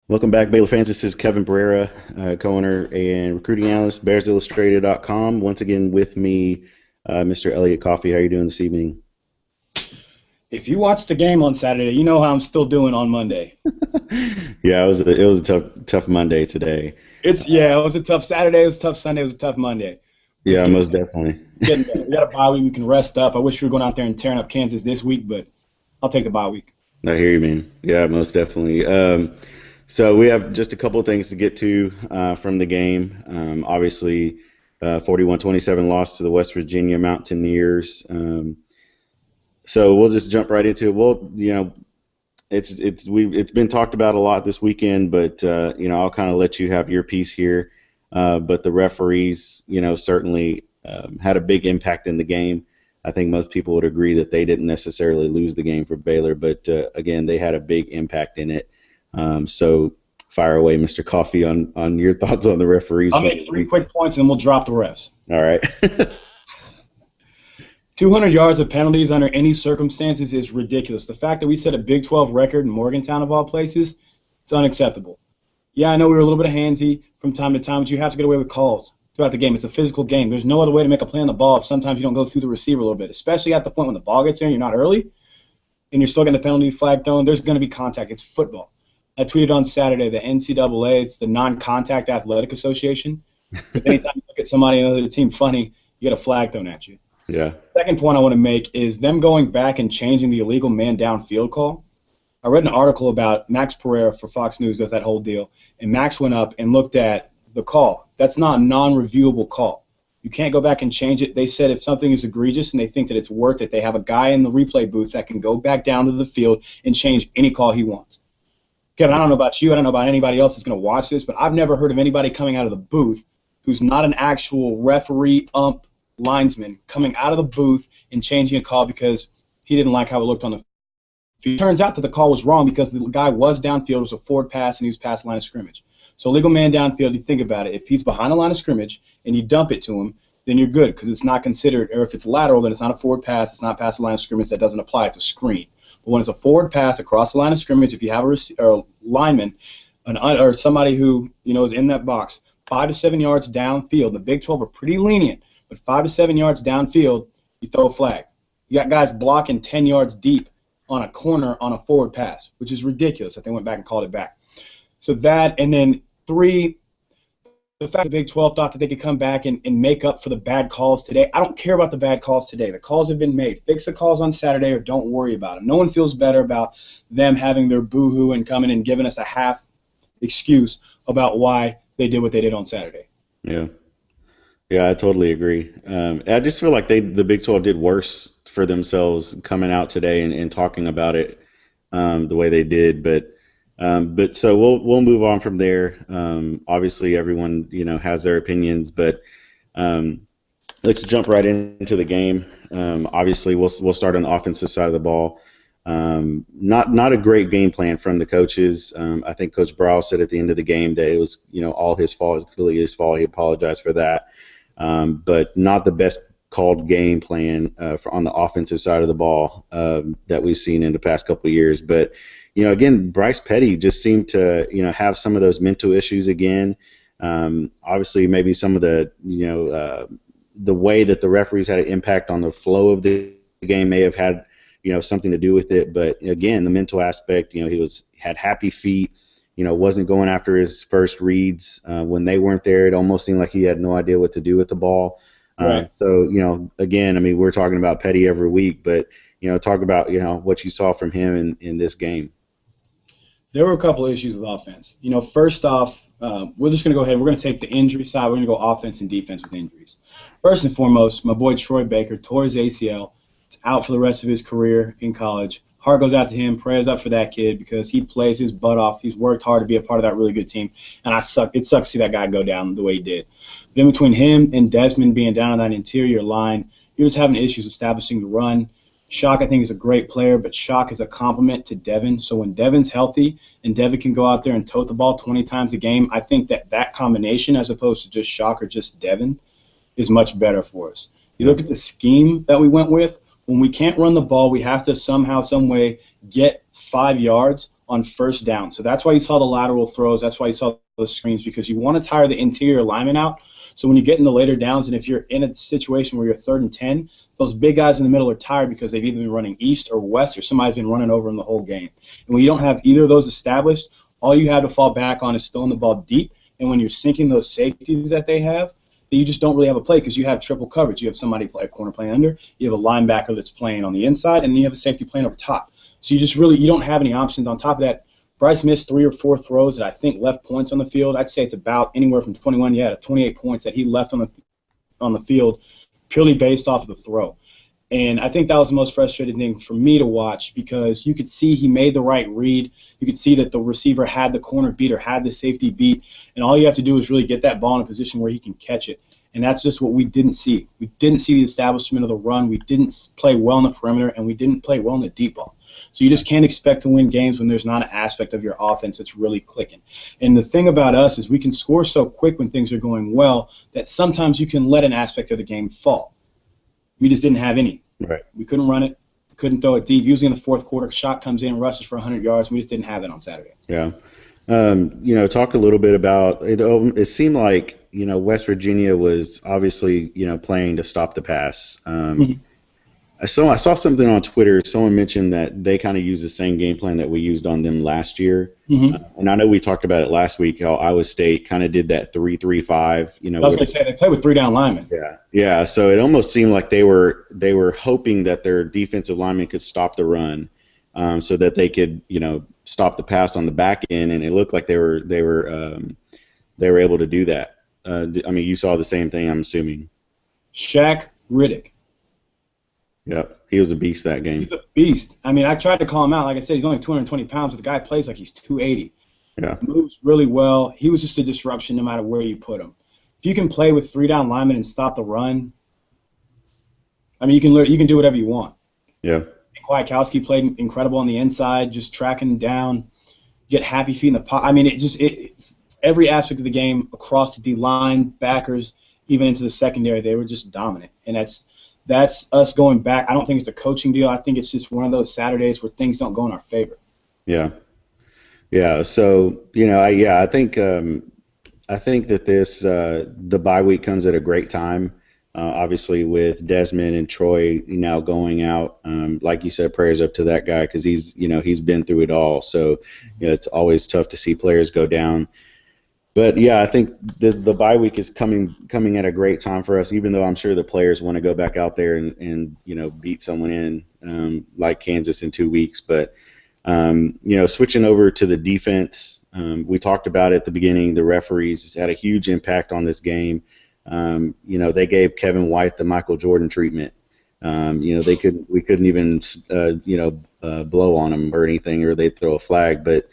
Welcome back, Baylor fans. This is Kevin Barrera, co-owner and recruiting analyst, BearsIllustrated.com. Once again, with me, Mr. Elliot Coffey. How are you doing this evening? If you watched the game on Saturday, you know how I'm still doing on Monday. Yeah, it was a tough Monday today. It was a tough Saturday, it was a tough Sunday, it was a tough Monday. It's Yeah, most definitely. getting better. We got a bye week, we can rest up. I wish we were going out there and tearing up Kansas this week, but I'll take the bye week. I hear you, man. Yeah, most definitely. So we have just a couple of things to get to from the game. Obviously, 41-27 loss to the West Virginia Mountaineers. So we'll just jump right into it. It's been talked about a lot this weekend, but I'll kind of let you have your piece here. But the referees, certainly had a big impact in the game. I think most people would agree that they didn't necessarily lose the game for Baylor, but again, they had a big impact in it. So fire away, Mr. Coffey, on your thoughts on the referees. I'll make three quick points and then we'll drop the refs. All right. 200 yards of penalties under any circumstances is ridiculous. The fact that we set a Big 12 record in Morgantown, of all places, it's unacceptable. Yeah, I know we were a little bit handsy from time to time, but you have to get away with calls throughout the game. It's a physical game. There's no other way to make a play on the ball if sometimes you don't go through the receiver a little bit, especially at the point when the ball gets there and you're not early and you're still getting the penalty flag thrown. There's going to be contact. It's football. I tweeted on Saturday, the NCAA, it's the Non-Contact Athletic Association. If anytime you look at somebody on the other team funny, you get a flag thrown at you. Yeah. Second point I want to make is them going back and changing the illegal man downfield call. I read an article about Max Pereira for Fox News, does that whole deal, and Max went up and looked at the call. That's not a non-reviewable call. You can't go back and change it. They said if something is egregious and they think that it's worth it, they have a guy in the replay booth that can go back down to the field and change any call he wants. Kevin, I don't know about you. I don't know about anybody else that's going to watch this, but I've never heard of anybody coming out of the booth who's not an actual referee, linesman coming out of the booth and changing a call because he didn't like how it looked on the field. It turns out that the call was wrong because the guy was downfield, it was a forward pass, and he was past the line of scrimmage. So legal man downfield, you think about it, if he's behind the line of scrimmage and you dump it to him, then you're good because it's not considered, or if it's lateral, then it's not a forward pass, it's not past the line of scrimmage, that doesn't apply, it's a screen. But when it's a forward pass across the line of scrimmage, if you have a lineman or somebody who is in that box, 5 to 7 yards downfield, the Big 12 are pretty lenient, but 5 to 7 yards downfield, you throw a flag. You got guys blocking 10 yards deep on a corner on a forward pass, which is ridiculous that they went back and called it back. So that, and then 3, the fact the Big 12 thought that they could come back and make up for the bad calls today. I don't care about the bad calls today. The calls have been made. Fix the calls on Saturday or don't worry about them. No one feels better about them having their boo-hoo and coming and giving us a half excuse about why they did what they did on Saturday. Yeah. Yeah, I totally agree. I just feel like the Big 12 did worse for themselves coming out today and talking about it the way they did. But so we'll move on from there. Obviously, everyone has their opinions, but let's jump right into the game. Obviously, we'll start on the offensive side of the ball. Not a great game plan from the coaches. I think Coach Brow said at the end of the game that it was all his fault, it was completely his fault. He apologized for that. But not the best called game plan on the offensive side of the ball that we've seen in the past couple of years. But, again, Bryce Petty just seemed to, have some of those mental issues again. Obviously, maybe some of the way that the referees had an impact on the flow of the game may have had, something to do with it. But, again, the mental aspect, he had happy feet. Wasn't going after his first reads. When they weren't there, it almost seemed like he had no idea what to do with the ball. Right. So, again, I mean, we're talking about Petty every week, but, talk about, what you saw from him in this game. There were a couple of issues with offense. First off, we're just going to go ahead. We're going to take the injury side. We're going to go offense and defense with injuries. First and foremost, my boy Troy Baker tore his ACL. It's out for the rest of his career in college. Heart goes out to him. Prayers up for that kid because he plays his butt off. He's worked hard to be a part of that really good team, and it sucks to see that guy go down the way he did. But in between him and Desmond being down on that interior line, you're just having issues establishing the run. Shock, I think, is a great player, but Shock is a complement to Devin. So when Devin's healthy and Devin can go out there and tote the ball 20 times a game, I think that combination, as opposed to just Shock or just Devin, is much better for us. You look at the scheme that we went with. When we can't run the ball, we have to somehow, some way get 5 yards on first down. So that's why you saw the lateral throws. That's why you saw the screens, because you want to tire the interior lineman out. So when you get in the later downs, and if you're in a situation where you're 3rd and 10, those big guys in the middle are tired because they've either been running east or west, or somebody's been running over them the whole game. And when you don't have either of those established, all you have to fall back on is throwing the ball deep. And when you're sinking those safeties that they have, you just don't really have a play because you have triple coverage. You have somebody play a corner playing under, you have a linebacker that's playing on the inside, and then you have a safety playing over top. So you don't have any options. On top of that, Bryce missed 3 or 4 throws that I think left points on the field. I'd say it's about anywhere from 21 to 28 points that he left on the field purely based off of the throw. And I think that was the most frustrating thing for me to watch, because you could see he made the right read. You could see that the receiver had the corner beat or had the safety beat, and all you have to do is really get that ball in a position where he can catch it. And that's just what we didn't see. We didn't see the establishment of the run. We didn't play well in the perimeter, and we didn't play well in the deep ball. So you just can't expect to win games when there's not an aspect of your offense that's really clicking. And the thing about us is we can score so quick when things are going well that sometimes you can let an aspect of the game fall. We just didn't have any. Right. We couldn't run it. Couldn't throw it deep. Usually in the fourth quarter, shot comes in, rushes for 100 yards. We just didn't have it on Saturday. Yeah. Talk a little bit about it. It seemed like, West Virginia was obviously, playing to stop the pass. I saw something on Twitter. Someone mentioned that they kind of used the same game plan that we used on them last year. And I know we talked about it last week, how Iowa State kind of did that 3-3-5. I was going to say, they play with 3 down linemen. Yeah. So it almost seemed like they were hoping that their defensive linemen could stop the run, so that they could, stop the pass on the back end. And it looked like they were able to do that. You saw the same thing, I'm assuming. Shaq Riddick. Yep, he was a beast that game. He's a beast. I tried to call him out. Like I said, he's only 220 pounds, but the guy plays like he's 280. Yeah. Moves really well. He was just a disruption no matter where you put him. If you can play with 3 down linemen and stop the run, you can do whatever you want. Yeah. Kwiatkowski played incredible on the inside, just tracking down, get happy feet in the pot. Every aspect of the game across the D-line, backers, even into the secondary, they were just dominant. And that's us going back. I don't think it's a coaching deal. I think it's just one of those Saturdays where things don't go in our favor. Yeah. Yeah. So, I think that this the bye week comes at a great time. Obviously, with Desmond and Troy now going out, like you said, prayers up to that guy, because he's been through it all. So, it's always tough to see players go down. But yeah, I think the bye week is coming at a great time for us, even though I'm sure the players want to go back out there and beat someone in like Kansas in 2 weeks. But switching over to the defense, we talked about it at the beginning. The referees had a huge impact on this game. They gave Kevin White the Michael Jordan treatment. We couldn't even blow on him or anything, or they'd throw a flag. But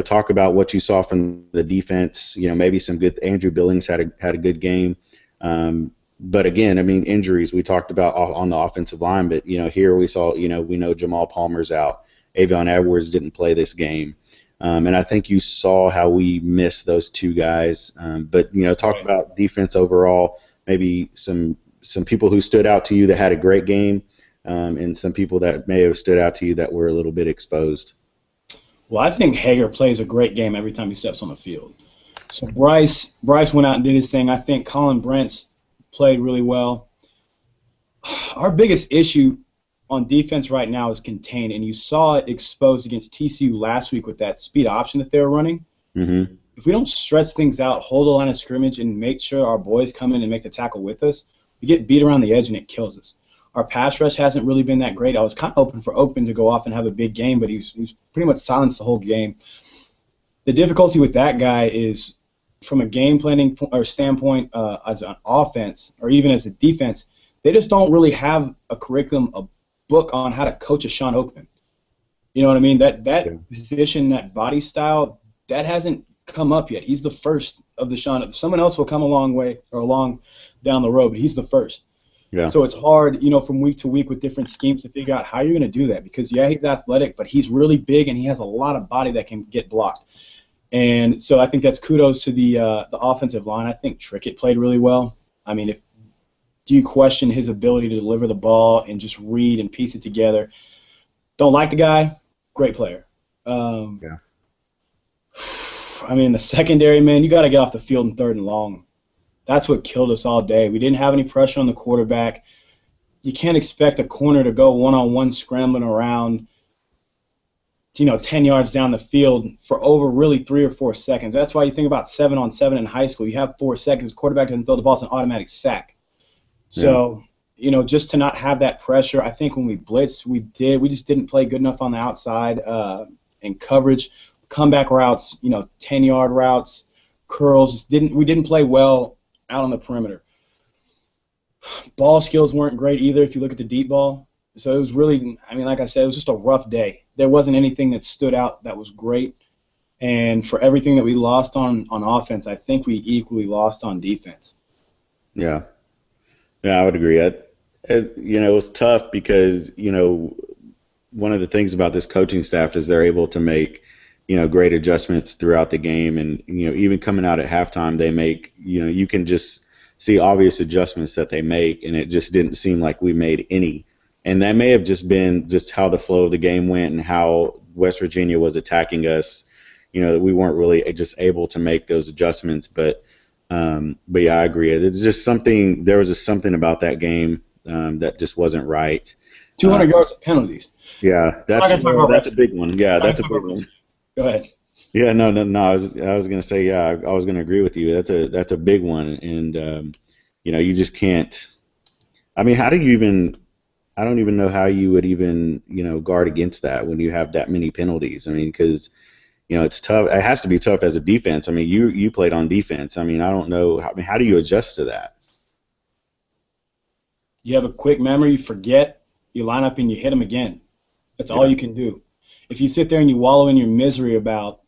talk about what you saw from the defense. Maybe some good. Andrew Billings had a good game. But again, injuries we talked about on the offensive line. But here we saw. We know Jamal Palmer's out. Avion Edwards didn't play this game. And I think you saw how we missed those 2 guys. But talk about defense overall. Maybe some people who stood out to you that had a great game, and some people that may have stood out to you that were a little bit exposed. Well, I think Hager plays a great game every time he steps on the field. So Bryce went out and did his thing. I think Colin Brent's played really well. Our biggest issue on defense right now is contained, and you saw it exposed against TCU last week with that speed option that they were running. Mm-hmm. If we don't stretch things out, hold the line of scrimmage, and make sure our boys come in and make the tackle with us, we get beat around the edge and it kills us. Our pass rush hasn't really been that great. I was kind of hoping for Open to go off and have a big game, but he's pretty much silenced the whole game. The difficulty with that guy is, from a game planning or standpoint, as an offense or even as a defense, they just don't really have a curriculum, a book on how to coach a Sean Oakman. You know what I mean? That position, that body style, that hasn't come up yet. He's the first of the Sean. Someone else will come along down the road, but he's the first. Yeah. So it's hard, from week to week with different schemes to figure out how you're going to do that, because, he's athletic, but he's really big and he has a lot of body that can get blocked. And so I think that's kudos to the offensive line. I think Trickett played really well. Do you question his ability to deliver the ball and just read and piece it together? Don't like the guy, great player. Um, Yeah. I mean, the secondary, man, you got to get off the field in 3rd and long. That's what killed us all day. We didn't have any pressure on the quarterback. You can't expect a corner to go one-on-one scrambling around, 10 yards down the field for over really 3 or 4 seconds. That's why you think about 7-on-7 in high school. You have 4 seconds. Quarterback doesn't throw the ball, it's an automatic sack. Yeah. So, just to not have that pressure, I think when we blitzed, we just didn't play good enough on the outside in coverage. Comeback routes, 10-yard routes, curls, we didn't play well out on the perimeter. Ball skills weren't great either if you look at the deep ball. So it was really, like I said, it was just a rough day. There wasn't anything that stood out that was great. And for everything that we lost on offense, I think we equally lost on defense. Yeah. Yeah, I would agree. It was tough because, one of the things about this coaching staff is they're able to make, great adjustments throughout the game. And, even coming out at halftime, they make, you can just see obvious adjustments that they make. And it just didn't seem like we made any. And that may have just been just how the flow of the game went and how West Virginia was attacking us, that we weren't really just able to make those adjustments. But yeah, I agree. There was just something about that game that just wasn't right. 200 yards of penalties. Yeah, that's a big one. Yeah, that's a big one. Go ahead. Yeah, no. I was gonna say, yeah, I was gonna agree with you. That's a big one, and you just can't. How do you even? I don't even know how you would even guard against that when you have that many penalties. Because it's tough. It has to be tough as a defense. You played on defense. I don't know. How do you adjust to that? You have a quick memory. You forget. You line up and you hit them again. That's all you can do. If you sit there and you wallow in your misery about,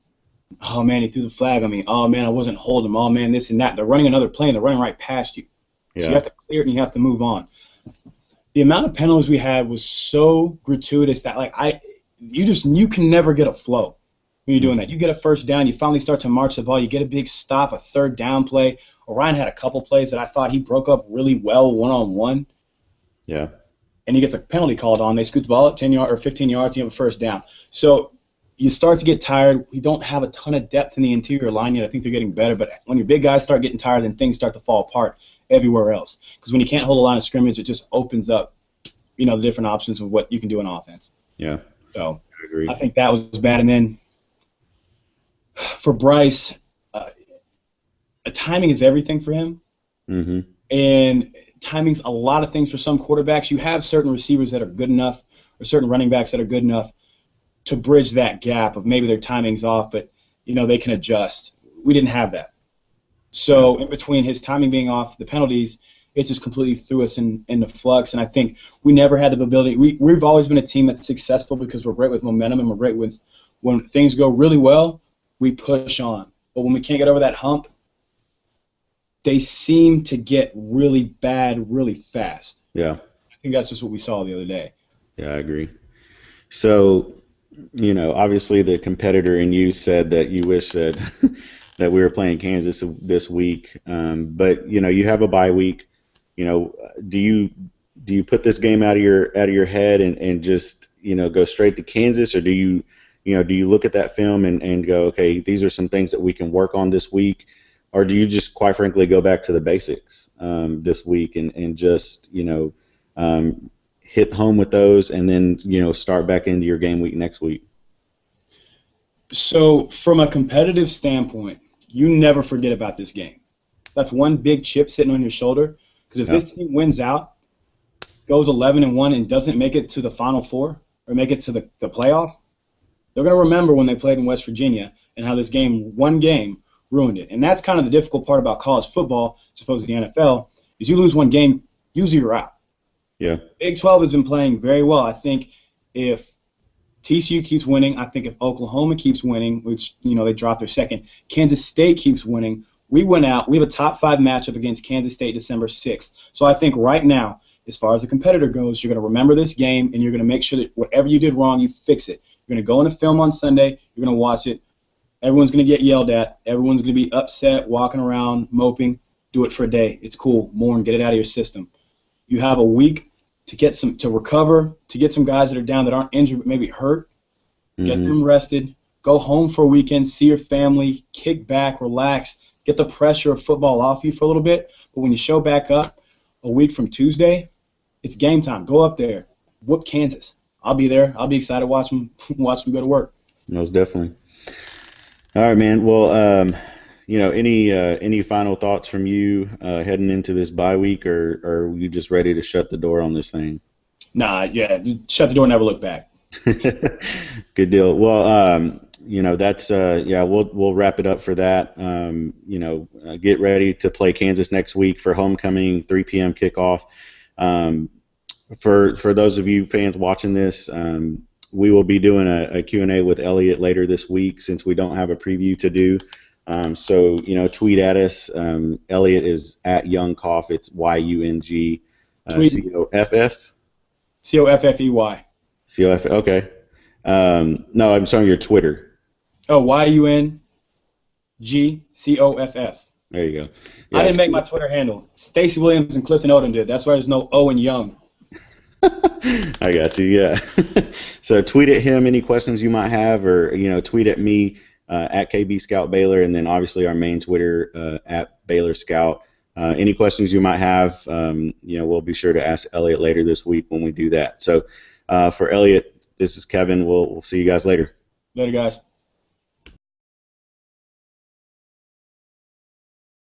oh, man, he threw the flag on me. Oh, man, I wasn't holding him. Oh, man, this and that. They're running another play and they're running right past you. Yeah. So you have to clear it and you have to move on. The amount of penalties we had was so gratuitous that you can never get a flow when you're doing that. You get a first down, you finally start to march the ball, you get a big stop, a 3rd down play. Orion had a couple plays that I thought he broke up really well one-on-one. Yeah. And he gets a penalty called on. They scoot the ball up 10 yards or 15 yards, and you have a first down. So you start to get tired. We don't have a ton of depth in the interior line yet. I think they're getting better. But when your big guys start getting tired, then things start to fall apart everywhere else. Because when you can't hold a line of scrimmage, it just opens up, the different options of what you can do in offense. Yeah. So I agree. I think that was bad. And then for Bryce, timing is everything for him. Mm-hmm. And timing's a lot of things for some quarterbacks. You have certain receivers that are good enough or certain running backs that are good enough to bridge that gap of maybe their timing's off, but, they can adjust. We didn't have that. So in between his timing being off, the penalties, it just completely threw us into flux. And I think we never had the ability. We've always been a team that's successful because we're great with momentum and we're great with when things go really well, we push on. But when we can't get over that hump, they seem to get really bad really fast. Yeah. I think that's just what we saw the other day. Yeah, I agree. So, obviously the competitor in you said that you wish that that we were playing Kansas this week. But you have a bye week. Do you put this game out of your head and just go straight to Kansas, or do you look at that film and go, okay, these are some things that we can work on this week, or do you just quite frankly go back to the basics this week and just hit home with those and then start back into your game week next week? So from a competitive standpoint, you never forget about this game. That's one big chip sitting on your shoulder. Because if this team wins out, goes 11-1, and doesn't make it to the Final Four or make it to the playoff, they're going to remember when they played in West Virginia and how this one game ruined it. And that's kind of the difficult part about college football, as opposed to the NFL, is you lose one game, usually you're out. Yeah. Big 12 has been playing very well. I think if TCU keeps winning, I think if Oklahoma keeps winning, which, they dropped their second, Kansas State keeps winning, we went out. We have a top 5 matchup against Kansas State December 6th. So I think right now, as far as the competitor goes, you're going to remember this game, and you're going to make sure that whatever you did wrong, you fix it. You're going to go into film on Sunday. You're going to watch it. Everyone's going to get yelled at. Everyone's going to be upset, walking around, moping. Do it for a day. It's cool. Mourn. Get it out of your system. You have a week to recover, to get some guys that are down that aren't injured but maybe hurt, Get Hmm. them rested. Go home for a weekend, see your family, kick back, relax, get the pressure of football off you for a little bit. But when you show back up a week from Tuesday, it's game time. Go up there, whoop Kansas. I'll be there. I'll be excited to watch them watch them go to work. Most definitely. All right, man. Well, any final thoughts from you heading into this bye week, or are you just ready to shut the door on this thing? Nah, yeah, shut the door, never look back. Good deal. Well, that's yeah. We'll wrap it up for that. Get ready to play Kansas next week for homecoming, 3 p.m. kickoff. Um, for those of you fans watching this, we will be doing a Q&A with Elliot later this week since we don't have a preview to do. So tweet at us. Elliot is at Young Coff. It's YUNG Tweet COFF. COFFEY. COF. Okay. No, I'm sorry, your Twitter. Oh, YUNGCOFF. There you go. I Yeah, didn't make my Twitter handle. Stacey Williams and Clifton Odom did. That's why there's no O in Young. I got you. Yeah. So tweet at him any questions you might have, or tweet at me at KB Scout Baylor, and then obviously our main Twitter at Baylor Scout. Any questions you might have, we'll be sure to ask Elliot later this week when we do that. So for Elliot, this is Kevin. We'll see you guys later. Later, guys.